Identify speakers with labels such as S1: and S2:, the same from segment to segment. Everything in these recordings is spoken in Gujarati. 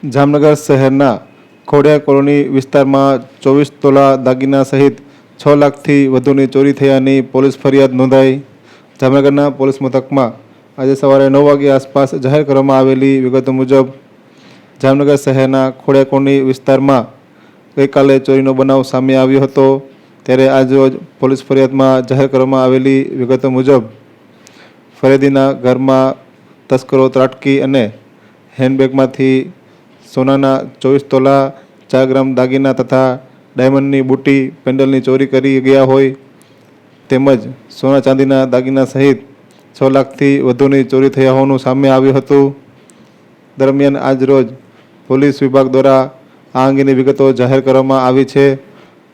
S1: જામનગર શહેરના ખોડિયાર કોલોની વિસ્તારમાં 24 તોલા દાગીના સહિત 6 લાખથી વધુની ચોરી થયાની પોલીસ ફરિયાદ નોંધાઈ. જામનગરના પોલીસ મથકમાં આજે સવારે 9 વાગ્યા આસપાસ જાહેર કરવામાં આવેલી વિગતો મુજબ જામનગર શહેરના ખોડિયાર કોલોની વિસ્તારમાં ગઈકાલે ચોરીનો બનાવ સામે આવ્યો હતો. ત્યારે આજરોજ પોલીસ ફરિયાદમાં જાહેર કરવામાં આવેલી વિગતો મુજબ ફરિયાદીના ઘરમાં તસ્કરો ત્રાટકી અને હેન્ડબેગમાંથી સોનાના 24 તોલા 4 ગ્રામ દાગીના તથા ડાયમંડની બુટ્ટી પેન્ડલની ચોરી કરી ગયા હોય તેમજ સોના ચાંદીના દાગીના સહિત 6 લાખથી વધુની ચોરી થયા હોવાનું સામે આવ્યું હતું. દરમિયાન આજરોજ પોલીસ વિભાગ દ્વારા આ અંગેની વિગતો જાહેર કરવામાં આવી છે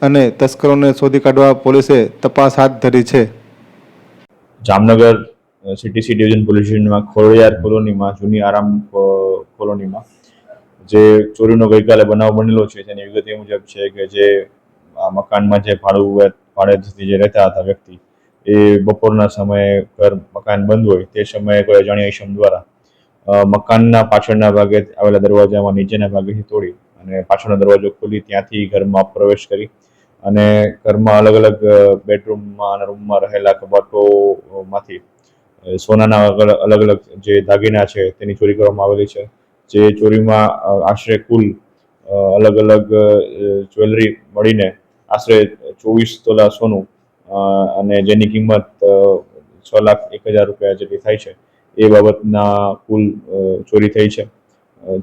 S1: અને તસ્કરોને શોધી કાઢવા પોલીસે તપાસ હાથ ધરી છે.
S2: જામનગર સીટીસી ડિવિઝન પોલીસ સ્ટેશનમાં ખોડિયાર કોલોનીમાં જૂની આરામ કોલોનીમાં જે ચોરીનો ગઈકાલે બનાવ બનેલો છે તેની વિગત એ મુજબ છે કે જે આ મકાનમાં જે ભાડેથી જે રહેતા હતા વ્યક્તિ એ બપોરના સમયે મકાન બંધ હોય તે સમયે કોઈ અજાણ્યા ઈસમ દ્વારા મકાનના પાછળના ભાગે આવેલા દરવાજામાં નીચેના ભાગેથી તોડી અને પાછળનો દરવાજો ખોલી ત્યાંથી ઘરમાં પ્રવેશ કરી અને ઘરમાં અલગ અલગ બેડરૂમમાં અને રૂમમાં રહેલા કબાટોમાંથી સોનાના અલગ અલગ જે દાગીના છે તેની ચોરી કરવામાં આવેલી છે. જે ચોરીમાં આશરે કુલ અલગ અલગ જ્વેલરી મળીને આશરે 24 તોલા સોનું અને જેની કિંમત 6,01,000 રૂપિયા જેટલી થાય છે એ બાબતના કુલ ચોરી થઈ છે.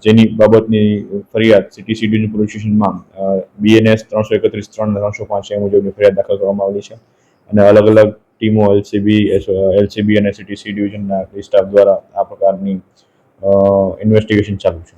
S2: જેની બાબતની ફરિયાદ સીટીસી ડિવિઝન પોલીસ સ્ટેશનમાં BNS 331-3 305 મુજબની ફરિયાદ દાખલ કરવામાં આવેલી છે અને અલગ અલગ ટીમો LCB અને સીટીસી ડિવિઝનના સ્ટાફ દ્વારા આ પ્રકારની ઇન્વેસ્ટિગેશન ચાલુ છે.